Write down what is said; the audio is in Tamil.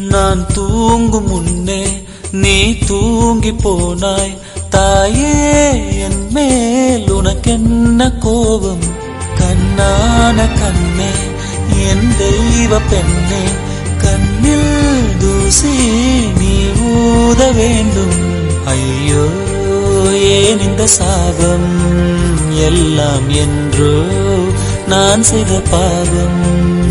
நான் தூங்கும் முன்னே நீ தூங்கி போனாய் தாயே, என் மேல் உனக்கென்ன கோபம்? கண்ணான கண்ணே, என் தெய்வ பெண்ணே, கண்ணில் தூசி நீ ஊத வேண்டும். ஐயோ, ஏன் இந்த சாபம்? எல்லாம் என்றோ நான் செய்த பாவம்.